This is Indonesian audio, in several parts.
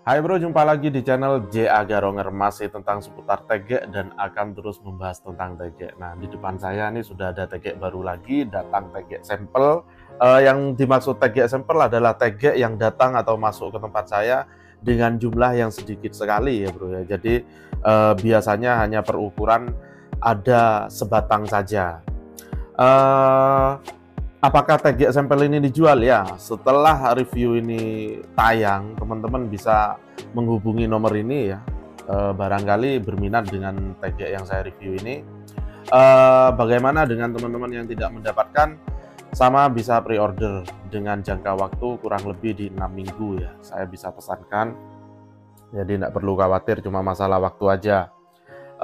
Hai bro, jumpa lagi di channel J Agaronger, masih tentang seputar tegek dan akan terus membahas tentang tegek. Nah, di depan saya ini sudah ada tegek baru lagi, datang tegek sampel. Yang dimaksud tegek sampel adalah tegek yang datang atau masuk ke tempat saya dengan jumlah yang sedikit sekali ya bro ya. Jadi biasanya hanya berukuran ada sebatang saja. Eh, Apakah tegek sampel ini dijual? Ya, setelah review ini tayang, teman-teman bisa menghubungi nomor ini ya. Barangkali berminat dengan tegek yang saya review ini. Bagaimana dengan teman-teman yang tidak mendapatkan? Sama bisa pre-order dengan jangka waktu kurang lebih di 6 minggu ya. Saya bisa pesankan, jadi tidak perlu khawatir, cuma masalah waktu aja.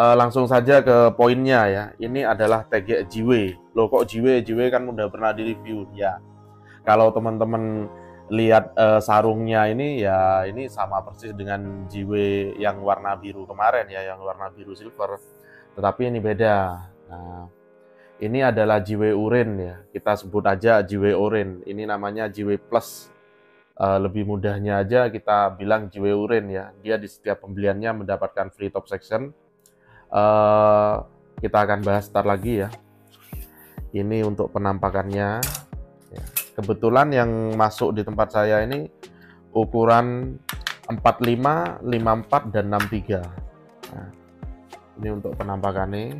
Langsung saja ke poinnya ya. Ini adalah tegek Jiwe. Loh kok Jiwe? Jiwe kan udah pernah di review ya. Kalau teman-teman lihat sarungnya ini ya, ini sama persis dengan Jiwe yang warna biru kemarin ya, yang warna biru silver. Tetapi ini beda. Nah, ini adalah Jiwe Urin ya. Kita sebut aja Jiwe Urin. Ini namanya Jiwe Plus. Lebih mudahnya aja kita bilang Jiwe Urin ya. Dia di setiap pembeliannya mendapatkan free top section. Kita akan bahas ntar lagi ya. Ini untuk penampakannya. Kebetulan yang masuk di tempat saya ini ukuran 45, 54, dan 63. Nah, ini untuk penampakannya.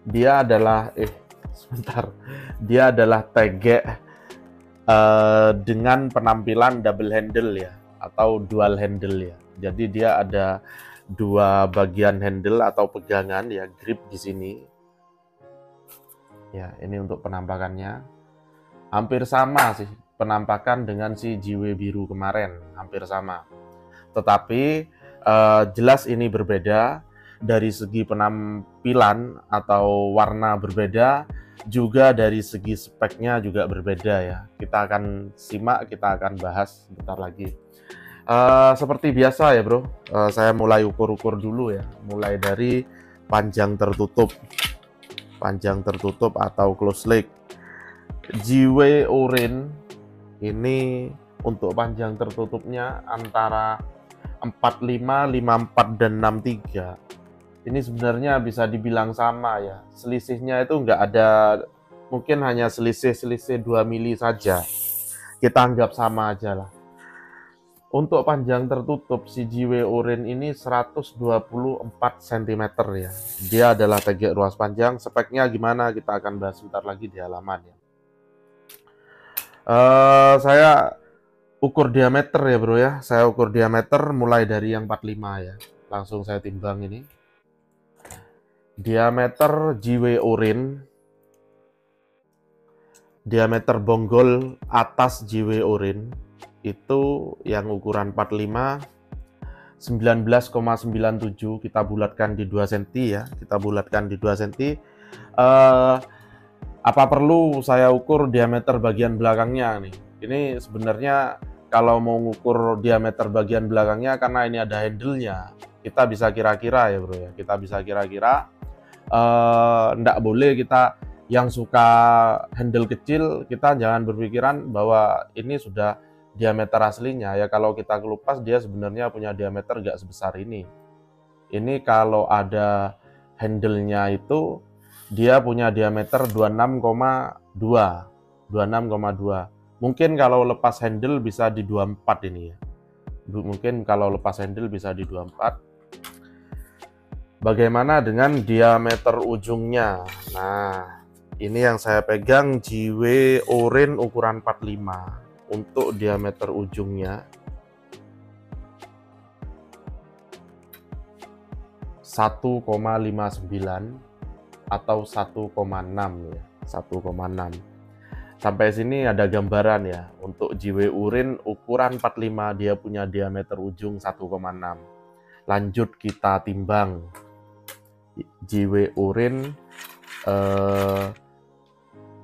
Dia adalah sebentar. Dia adalah tegek dengan penampilan double handle ya, atau dual handle ya. Jadi dia ada dua bagian handle atau pegangan ya, grip di sini. Ya, ini untuk penampakannya. Hampir sama sih penampakan dengan si Jiwe biru kemarin, hampir sama. Tetapi jelas ini berbeda dari segi penampilan atau warna berbeda, juga dari segi speknya juga berbeda ya. Kita akan simak, kita akan bahas bentar lagi. Seperti biasa ya bro, saya mulai ukur-ukur dulu ya, mulai dari panjang tertutup atau close leg. Jiwe Urin ini untuk panjang tertutupnya antara 45, 54, dan 63. Ini sebenarnya bisa dibilang sama ya, selisihnya itu nggak ada, mungkin hanya selisih 2 mili saja, kita anggap sama aja lah. Untuk panjang tertutup si Jiwe Urin ini 124 cm ya. Dia adalah tegek ruas panjang. Speknya gimana kita akan bahas sebentar lagi di halaman ya. Saya ukur diameter ya bro ya. Saya ukur diameter mulai dari yang 45 ya. Langsung saya timbang ini. Diameter Jiwe Urin, diameter bonggol atas Jiwe Urin itu yang ukuran 45, 19,97, kita bulatkan di 2 cm ya, kita bulatkan di 2 cm. Apa perlu saya ukur diameter bagian belakangnya nih? Ini sebenarnya kalau mau ngukur diameter bagian belakangnya, karena ini ada handle-nya, kita bisa kira-kira ya bro ya, kita bisa kira-kira. Nggak boleh kita yang suka handle kecil, kita jangan berpikiran bahwa ini sudah diameter aslinya ya. Kalau kita kelupas, dia sebenarnya punya diameter nggak sebesar ini. Ini kalau ada handle-nya itu dia punya diameter 26,2. Mungkin kalau lepas handle bisa di 24 ini ya. Mungkin kalau lepas handle bisa di 24. Bagaimana dengan diameter ujungnya? Nah, ini yang saya pegang Jiwe Urin ukuran 45. Untuk diameter ujungnya 1,59 atau 1,6 ya, 1,6. Sampai sini ada gambaran ya. Untuk Jiwe Urin ukuran 45, dia punya diameter ujung 1,6. Lanjut kita timbang Jiwe Urin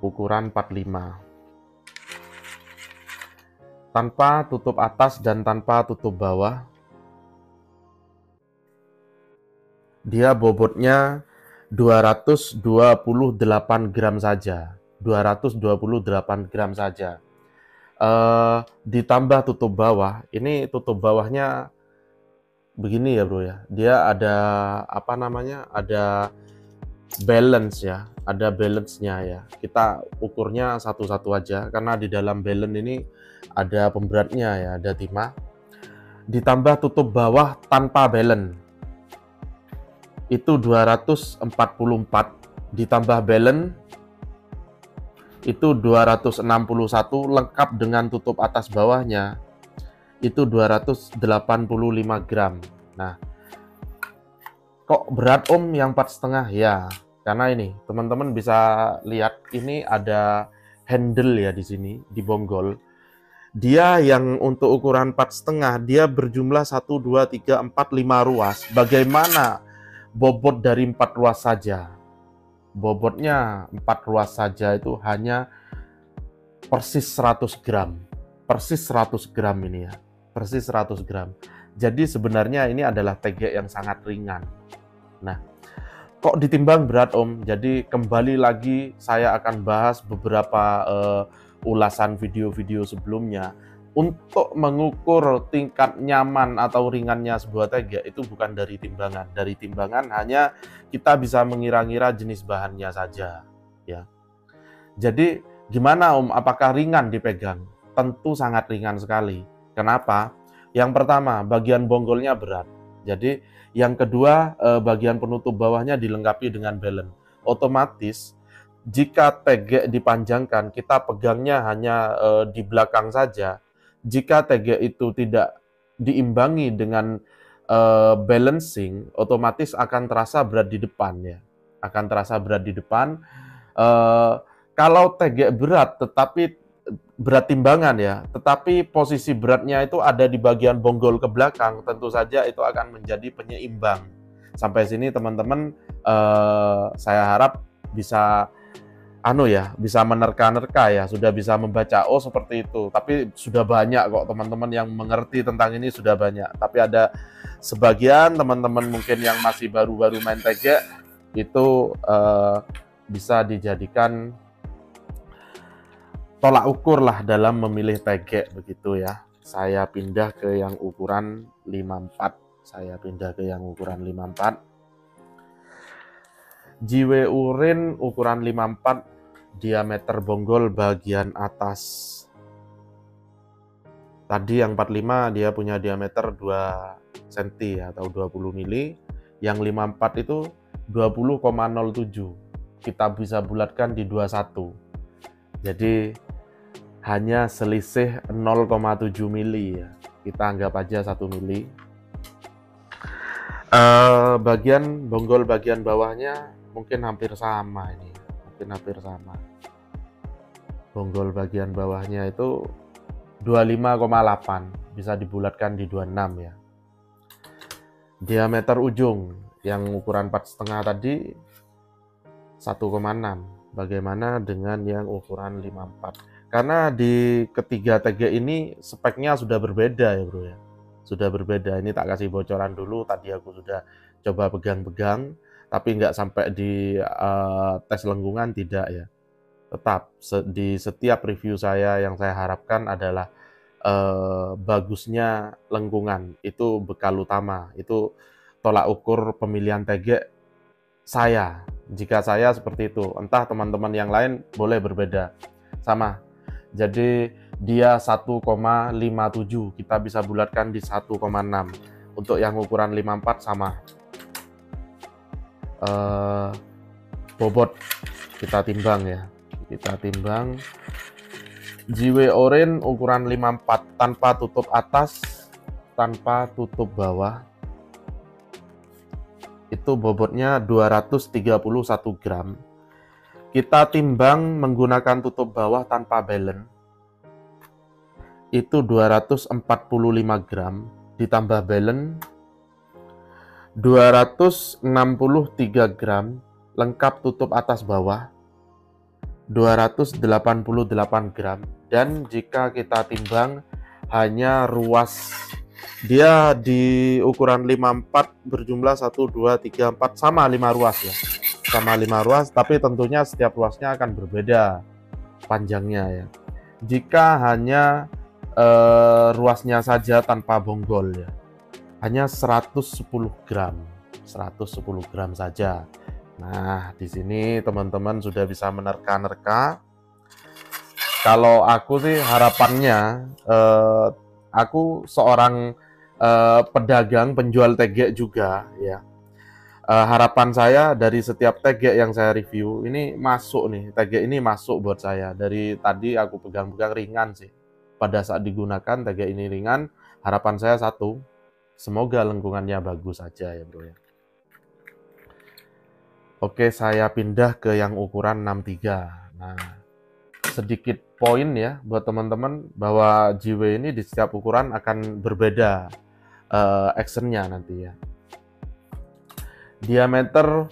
ukuran 45. Tanpa tutup atas dan tanpa tutup bawah, dia bobotnya 228 gram saja. 228 gram saja. Ditambah tutup bawah, ini tutup bawahnya begini ya bro ya, dia ada apa namanya, ada balance ya, ada balance-nya ya. Kita ukurnya satu-satu aja karena di dalam balance ini ada pemberatnya ya, ada timah. Ditambah tutup bawah tanpa balance itu 244, ditambah balance itu 261, lengkap dengan tutup atas bawahnya itu 285 gram. Nah, kok berat om yang 4,5? Ya, karena ini teman-teman bisa lihat ini ada handle ya di sini di bonggol. Dia yang untuk ukuran 4,5 dia berjumlah 1, 2, 3, 4, 5 ruas. Bagaimana bobot dari 4 ruas saja? Bobotnya 4 ruas saja itu hanya persis 100 gram. Persis 100 gram ini ya. Persis 100 gram. Jadi sebenarnya ini adalah tegek yang sangat ringan. Nah, kok ditimbang berat om? Jadi kembali lagi saya akan bahas beberapa ulasan video-video sebelumnya. Untuk mengukur tingkat nyaman atau ringannya sebuah tegek itu bukan dari timbangan. Dari timbangan hanya kita bisa mengira-ngira jenis bahannya saja ya. Jadi gimana om, apakah ringan dipegang? Tentu sangat ringan sekali. Kenapa? Yang pertama, bagian bonggolnya berat. Jadi yang kedua, bagian penutup bawahnya dilengkapi dengan balance. Otomatis jika tegek dipanjangkan, kita pegangnya hanya di belakang saja. Jika tegek itu tidak diimbangi dengan balancing, otomatis akan terasa berat di depan ya. Akan terasa berat di depan. Kalau tegek berat tetapi berat timbangan ya, tetapi posisi beratnya itu ada di bagian bonggol ke belakang, tentu saja itu akan menjadi penyeimbang. Sampai sini teman-teman, saya harap bisa bisa menerka-nerka ya, sudah bisa membaca oh seperti itu. Tapi sudah banyak kok teman-teman yang mengerti tentang ini, sudah banyak. Tapi ada sebagian teman-teman mungkin yang masih baru-baru main tegek itu bisa dijadikan tolak ukur lah dalam memilih tegek begitu ya. Saya pindah ke yang ukuran 54. Saya pindah ke yang ukuran 54. Jiwe urin ukuran 54, diameter bonggol bagian atas. Tadi yang 45 dia punya diameter 2 cm atau 20 mili. Yang 54 itu 20,07. Kita bisa bulatkan di 21. Jadi hanya selisih 0,7 mili ya. Kita anggap aja 1 mili. Bagian bonggol bagian bawahnya mungkin hampir sama ini. Mungkin hampir sama. Bonggol bagian bawahnya itu 25,8. Bisa dibulatkan di 26 ya. Diameter ujung yang ukuran 4,5 tadi 1,6. Bagaimana dengan yang ukuran 54? Karena di ketiga tegek ini speknya sudah berbeda ya bro ya. Sudah berbeda. Ini tak kasih bocoran dulu. Tadi aku sudah coba pegang-pegang. Tapi nggak sampai di tes lengkungan, tidak ya. Tetap di setiap review saya yang saya harapkan adalah bagusnya lengkungan. Itu bekal utama. Itu tolak ukur pemilihan tegek saya. Jika saya seperti itu. Entah teman-teman yang lain boleh berbeda. Sama. Jadi dia 1,57, kita bisa bulatkan di 1,6. Untuk yang ukuran 54 sama. Bobot kita timbang ya. Kita timbang. Jiwe oren ukuran 54 tanpa tutup atas, tanpa tutup bawah. Itu bobotnya 231 gram. Kita timbang menggunakan tutup bawah tanpa balance. Itu 245 gram. Ditambah balance 263 gram. Lengkap tutup atas bawah 288 gram. Dan jika kita timbang hanya ruas, dia di ukuran 54 berjumlah 1, 2, 3, 4 sama 5 ruas ya. Sama 5 ruas, tapi tentunya setiap ruasnya akan berbeda panjangnya ya. jika hanya ruasnya saja tanpa bonggol ya, hanya 110 gram, 110 gram saja. Nah, di sini teman-teman sudah bisa menerka-nerka. Kalau aku sih harapannya, aku seorang pedagang penjual tegek juga ya. Harapan saya dari setiap tegek yang saya review ini masuk nih, tegek ini masuk buat saya. Dari tadi aku pegang-pegang ringan sih. Pada saat digunakan tegek ini ringan, harapan saya satu, semoga lengkungannya bagus saja ya bro ya. Oke, saya pindah ke yang ukuran 63. Nah, sedikit poin ya buat teman-teman bahwa JW ini di setiap ukuran akan berbeda actionnya nanti ya. Diameter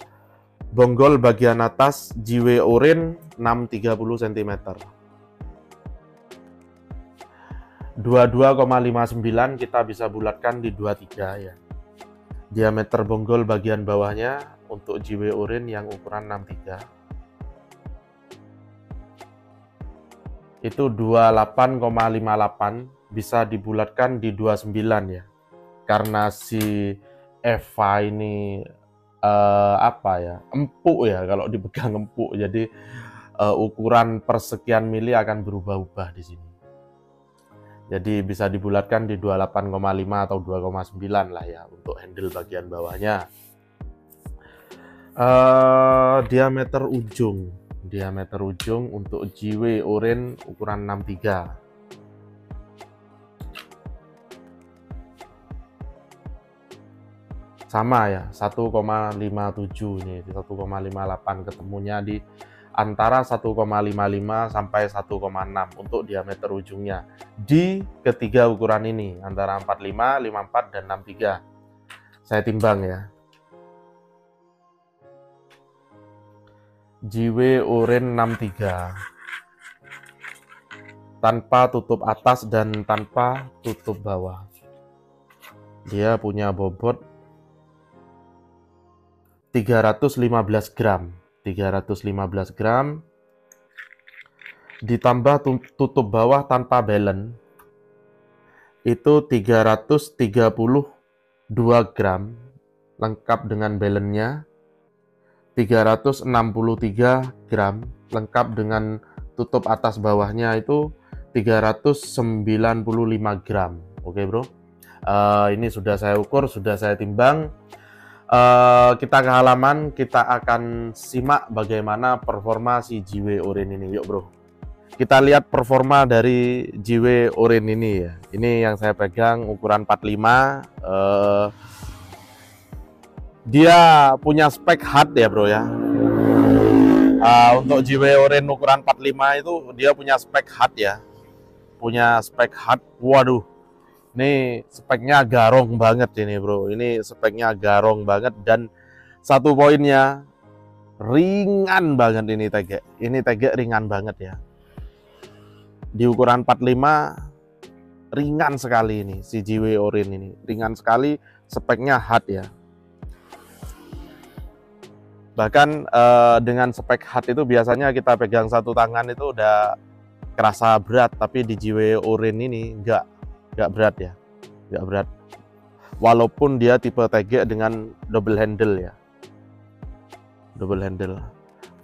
bonggol bagian atas JW Orin 630 cm. 22,59 kita bisa bulatkan di 23 ya. Diameter bonggol bagian bawahnya untuk JW Orin yang ukuran 63 itu 28,58, bisa dibulatkan di 29 ya. Karena si Eva ini apa ya, empuk ya, kalau dipegang empuk, jadi ukuran persekian mili akan berubah-ubah di sini. Jadi bisa dibulatkan di 28,5 atau 2,9 lah ya untuk handle bagian bawahnya. Diameter ujung untuk JW Orin ukuran 63. Sama ya, 1,57 ini, 1,58, ketemunya di antara 1,55 sampai 1,6 untuk diameter ujungnya di ketiga ukuran ini, antara 45, 54 dan 63. Saya timbang ya. JW Orin 63 tanpa tutup atas dan tanpa tutup bawah. Dia punya bobot 315 gram. 315 gram ditambah tutup bawah tanpa belen itu 332 gram lengkap dengan belennya. 363 gram lengkap dengan tutup atas bawahnya itu 395 gram. Oke bro, ini sudah saya ukur, sudah saya timbang. Kita ke halaman, kita akan simak bagaimana performa si JW Orin ini. Yuk bro, kita lihat performa dari JW Orin ini ya. Ini yang saya pegang ukuran 45. Dia punya spek hard ya bro ya. Untuk JW Orin ukuran 45 itu dia punya spek hard ya. Punya spek hard. Waduh, ini speknya garong banget ini bro. Ini speknya garong banget. Dan satu poinnya, ringan banget ini tegek. Ini tegek ringan banget ya. Di ukuran 45 ringan sekali ini si JW Orin ini. Ringan sekali, speknya hard ya. Bahkan dengan spek hard itu biasanya kita pegang satu tangan itu udah kerasa berat, tapi di JW Orin ini enggak berat ya, enggak berat. Walaupun dia tipe tegek dengan double handle ya, double handle.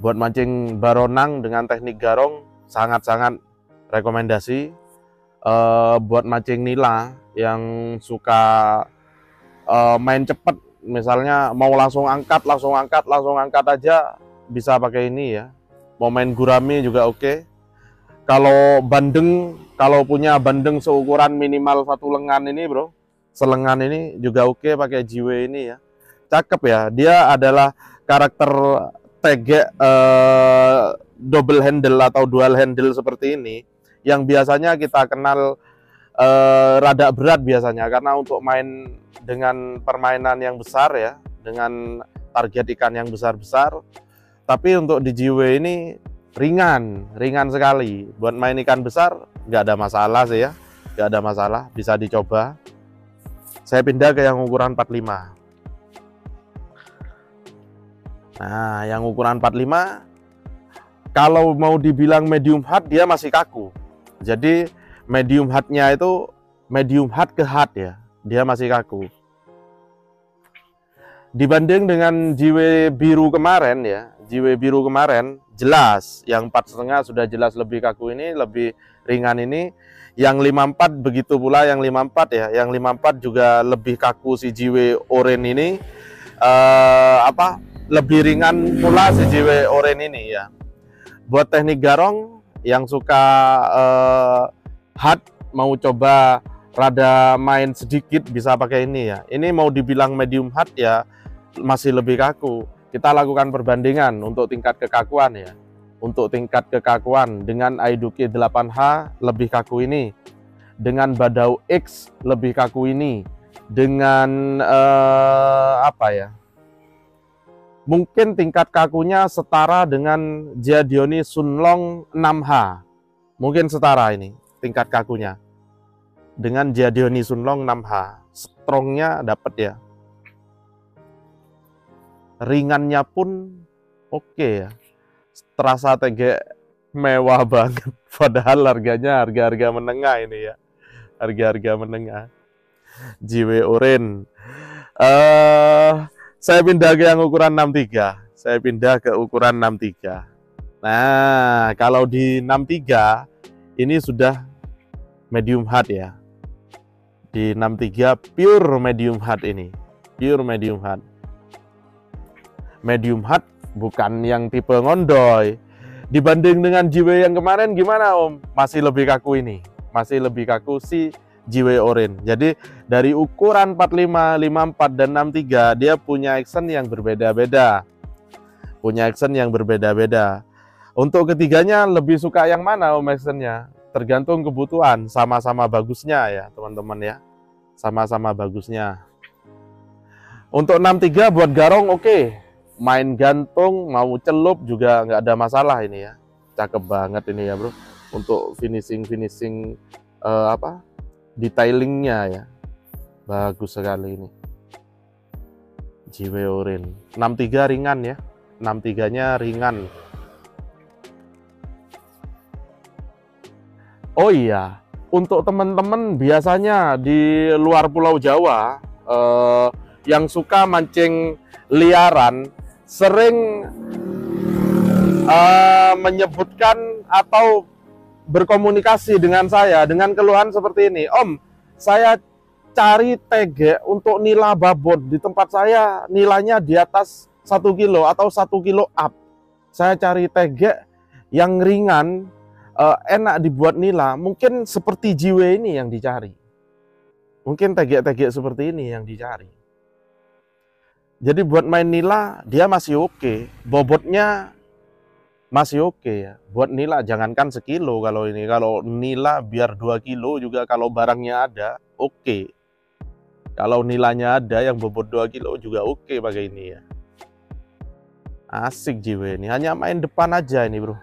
Buat mancing baronang dengan teknik garong sangat-sangat rekomendasi. Buat mancing nila yang suka main cepet, misalnya mau langsung angkat aja, bisa pakai ini ya. Mau main gurami juga oke. Kalau bandeng, kalau punya bandeng seukuran minimal satu lengan ini bro, selengan ini juga oke pakai JW ini ya. Cakep ya, dia adalah karakter tegek double handle atau dual handle seperti ini yang biasanya kita kenal rada berat biasanya, karena untuk main dengan permainan yang besar ya, dengan target ikan yang besar-besar. Tapi untuk di JW ini ringan sekali. Buat main ikan besar nggak ada masalah sih ya, nggak ada masalah, bisa dicoba. Saya pindah ke yang ukuran 45. Nah, yang ukuran 45 kalau mau dibilang medium hard dia masih kaku. Jadi medium hardnya itu medium hard ke hard ya, dia masih kaku. Dibanding dengan JW biru kemarin ya, JW biru kemarin jelas yang 4,5 sudah jelas lebih kaku, ini lebih ringan ini. Yang 54 begitu pula yang 54 ya, yang 54 juga lebih kaku si JW Orange ini. Lebih ringan pula si JW Orange ini ya. Buat teknik garong yang suka hard, mau coba rada main sedikit, bisa pakai ini ya. Ini mau dibilang medium hard ya, masih lebih kaku. Kita lakukan perbandingan untuk tingkat kekakuan ya. Untuk tingkat kekakuan dengan Aiduki 8H lebih kaku ini, dengan Badau X lebih kaku ini, dengan mungkin tingkat kakunya setara dengan Jadioni Sunlong 6H. Mungkin setara ini tingkat kakunya dengan Jadioni Sunlong 6H. Strongnya dapat ya. Ringannya pun oke ya. Terasa TG mewah banget. Padahal harganya harga-harga menengah ini ya. Harga-harga menengah. JW Orange. Saya pindah ke yang ukuran 63. Saya pindah ke ukuran 63. Nah, kalau di 63 ini sudah medium hard ya. Di 63 pure medium hard ini. Pure medium hard. Medium hard bukan yang tipe ngondoy. Dibanding dengan JW yang kemarin gimana Om? Masih lebih kaku ini. Masih lebih kaku si JW Orange. Jadi dari ukuran 45, 54 dan 63 dia punya action yang berbeda-beda. Punya action yang berbeda-beda. Untuk ketiganya lebih suka yang mana Om actionnya? Tergantung kebutuhan, sama-sama bagusnya ya teman-teman ya. Sama-sama bagusnya. Untuk 63 buat garong oke. Main gantung, mau celup juga nggak ada masalah ini ya. Cakep banget ini ya bro. Untuk finishing detailingnya ya. Bagus sekali ini. JW Orange. 63 ringan ya. 63-nya ringan. Oh iya, untuk teman-teman biasanya di luar Pulau Jawa yang suka mancing liaran sering menyebutkan atau berkomunikasi dengan saya dengan keluhan seperti ini. Om, saya cari TG untuk nila babon, di tempat saya nilainya di atas 1 kilo atau 1 kilo up. Saya cari TG yang ringan, enak dibuat nila, mungkin seperti JW ini yang dicari. Mungkin TG-TG seperti ini yang dicari. Jadi buat main nila dia masih oke, bobotnya masih oke ya. Buat nila jangankan sekilo kalau ini, kalau nila biar 2 kilo juga kalau barangnya ada oke. Kalau nilanya ada yang bobot 2 kilo juga oke pakai ini ya. Asik JW ini, hanya main depan aja ini bro.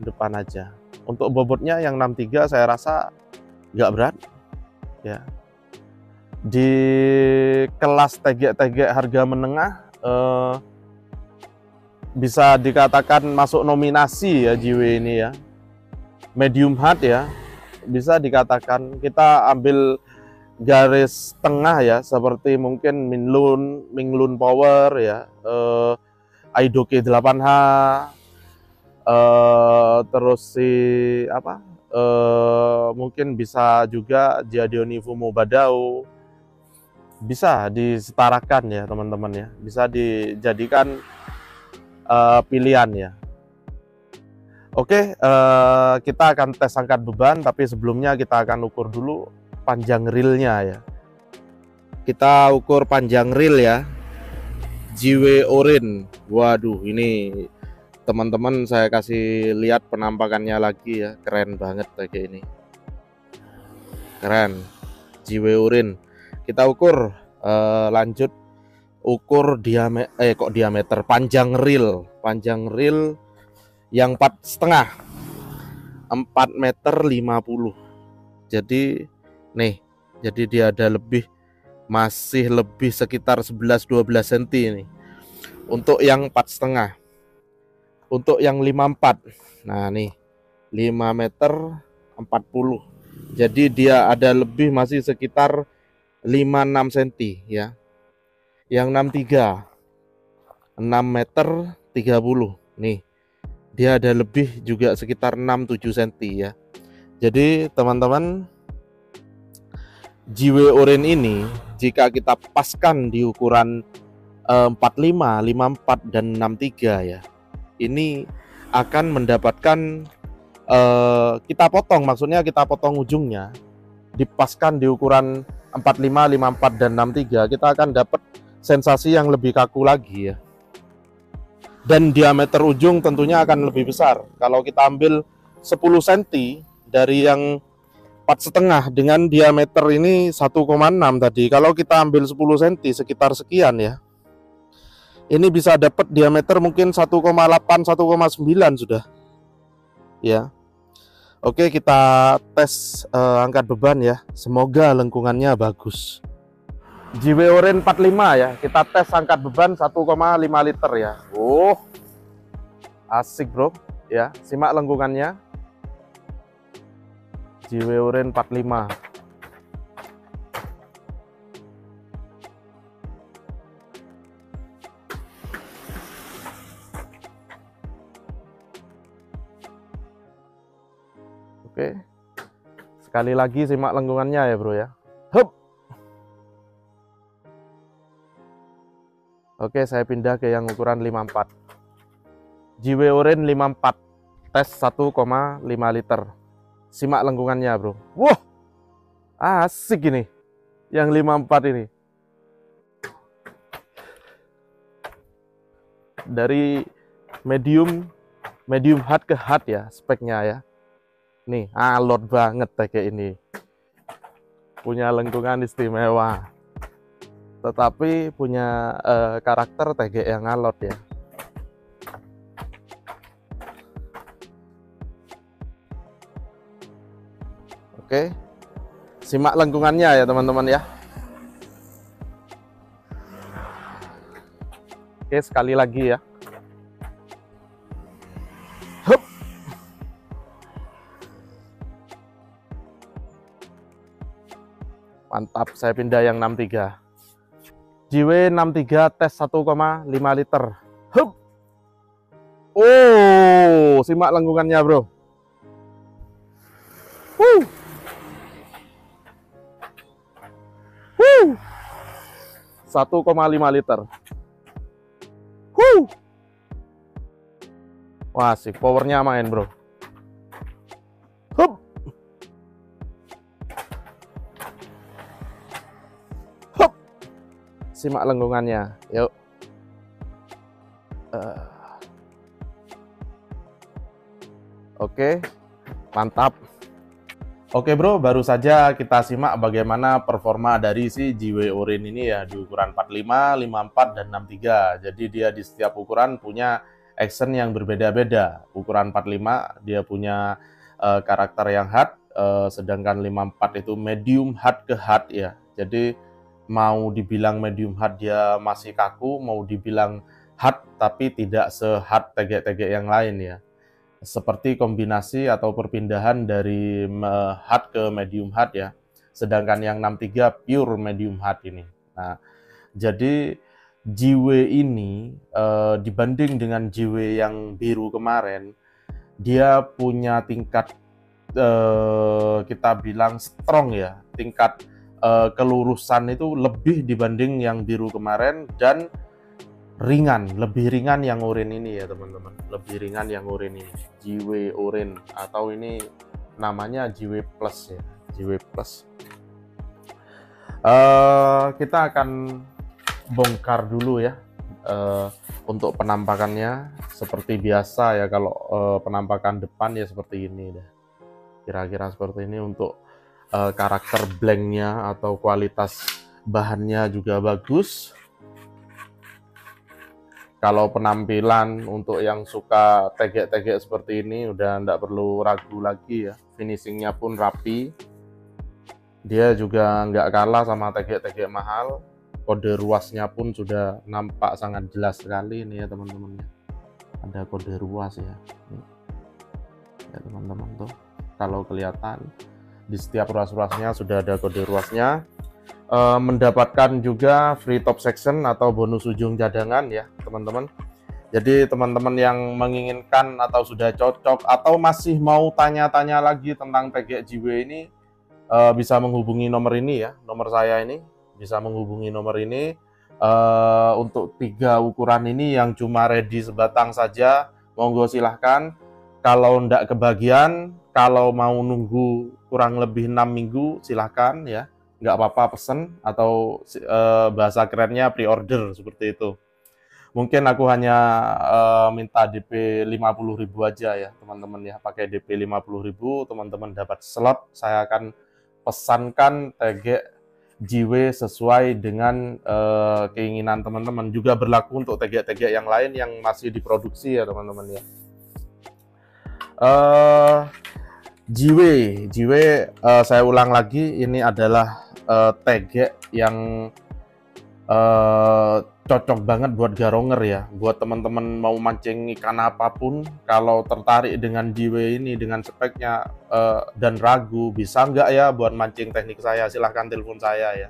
Depan aja. Untuk bobotnya yang 63 saya rasa nggak berat ya. Di kelas TG harga menengah bisa dikatakan masuk nominasi ya JW ini ya. Medium hard ya, bisa dikatakan. Kita ambil garis tengah ya, seperti mungkin Minlun Power ya, Aiduki 8H, terus si mungkin bisa juga Jadioni Fumo Badau. Bisa disetarakan ya teman-teman ya, bisa dijadikan pilihan ya. Oke, kita akan tes angkat beban, tapi sebelumnya kita akan ukur dulu panjang reelnya ya. Kita ukur panjang reel ya, JW Orange. Waduh, ini teman-teman saya kasih lihat penampakannya lagi ya, keren banget kayak ini, keren. JW Orange. Kita ukur, lanjut ukur diameter panjang reel yang 4,5, 4,50 meter. Jadi nih, jadi dia ada masih lebih sekitar 11-12 cm ini untuk yang 4,5. Untuk yang 54, nah nih 5 meter 40. Jadi dia ada lebih, masih sekitar 56 cm ya. Yang 63 6 meter 30. Nih, dia ada lebih juga sekitar 6-7 cm ya. Jadi teman-teman, JW Orange ini jika kita paskan di ukuran 45, 54 dan 63 ya, ini akan mendapatkan kita potong, maksudnya kita potong ujungnya, dipaskan di ukuran 45, 54 dan 63, kita akan dapat sensasi yang lebih kaku lagi ya. Dan diameter ujung tentunya akan lebih besar. Kalau kita ambil 10 cm dari yang 4,5 dengan diameter ini 1,6 tadi, kalau kita ambil 10 cm sekitar sekian ya, ini bisa dapat diameter mungkin 1,8, 1,9 sudah ya. Oke, kita tes angkat beban ya, semoga lengkungannya bagus. JW Orange 45 ya, kita tes angkat beban 1,5 liter ya. Asik bro ya, simak lengkungannya. JW Orange 45. Oke, sekali lagi simak lengkungannya ya bro ya. Hup. Oke, saya pindah ke yang ukuran 54. JW Orange 54, tes 1,5 liter. Simak lengkungannya bro. Wah, asik ini yang 54 ini. Dari medium hard ke hard ya speknya ya. Nih, alot banget kayak ini. Punya lengkungan istimewa, tetapi punya karakter TG yang alot ya. Oke, simak lengkungannya ya teman-teman ya. Oke, sekali lagi ya. Hup. Mantap, saya pindah yang 63. JW 63 tes 1,5 liter. Hup. Oh, simak lengkungannya bro. 1,5 liter. Wah, sih powernya main bro. Hup. Hup. Simak lengkungannya, yuk. Oke, mantap. Oke bro, baru saja kita simak bagaimana performa dari si JW Orange ini ya di ukuran 45, 54, dan 63. Jadi dia di setiap ukuran punya action yang berbeda-beda. Ukuran 45 dia punya karakter yang hard, sedangkan 54 itu medium hard ke hard ya. Jadi mau dibilang medium hard dia masih kaku, mau dibilang hard tapi tidak se-hard TG-TG yang lain ya. Seperti kombinasi atau perpindahan dari hard ke medium hard ya. Sedangkan yang 63 pure medium hard ini. Nah, jadi JW ini dibanding dengan JW yang biru kemarin, dia punya tingkat kita bilang strong ya. Tingkat kelurusan itu lebih dibanding yang biru kemarin, dan ringan, lebih ringan yang orange ini ya teman-teman, lebih ringan yang orange ini, JW Orange, atau ini namanya JW Plus ya, JW Plus. Kita akan bongkar dulu ya untuk penampakannya seperti biasa ya. Kalau penampakan depan ya seperti ini deh, kira-kira seperti ini. Untuk karakter blanknya atau kualitas bahannya juga bagus. Kalau penampilan untuk yang suka tegek-tegek seperti ini udah nggak perlu ragu lagi ya. Finishingnya pun rapi. Dia juga nggak kalah sama tegek-tegek mahal. Kode ruasnya pun sudah nampak sangat jelas sekali ini ya teman-teman. Ada kode ruas ya. ya teman-teman. Tuh kalau kelihatan di setiap ruas-ruasnya sudah ada kode ruasnya. Mendapatkan juga free top section atau bonus ujung cadangan ya teman-teman. Jadi teman-teman yang menginginkan atau sudah cocok atau masih mau tanya-tanya lagi tentang TG JW ini, bisa menghubungi nomor ini ya, nomor saya ini, bisa menghubungi nomor ini. Untuk 3 ukuran ini yang cuma ready sebatang saja, monggo silahkan. Kalau ndak kebagian, kalau mau nunggu kurang lebih 6 minggu silahkan ya, nggak apa-apa pesen, atau bahasa kerennya pre-order seperti itu. Mungkin aku hanya minta DP 50.000 aja ya teman-teman ya, pakai DP 50.000 teman-teman dapat slot, saya akan pesankan TG JW sesuai dengan keinginan teman-teman. Juga berlaku untuk TG-TG yang lain yang masih diproduksi ya teman-teman ya. JW, saya ulang lagi, ini adalah TG yang cocok banget buat garonger ya, buat teman-teman mau mancing ikan apapun. Kalau tertarik dengan JW ini, dengan speknya dan ragu bisa nggak ya buat mancing teknik saya, silahkan telepon saya ya.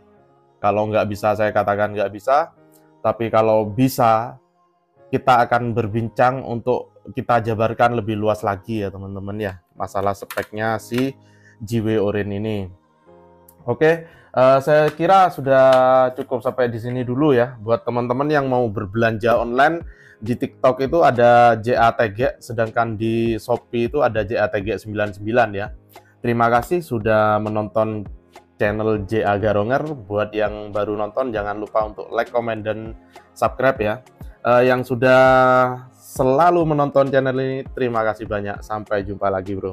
Kalau nggak bisa saya katakan nggak bisa, tapi kalau bisa kita akan berbincang untuk kita jabarkan lebih luas lagi ya teman-teman ya, masalah speknya si JW Orange ini. Oke, saya kira sudah cukup sampai di sini dulu ya. Buat teman-teman yang mau berbelanja online, di TikTok itu ada JATG, sedangkan di Shopee itu ada JATG 99 ya. Terima kasih sudah menonton channel JA Garonger. Buat yang baru nonton jangan lupa untuk like, comment, dan subscribe ya. Yang sudah selalu menonton channel ini, terima kasih banyak. Sampai jumpa lagi bro.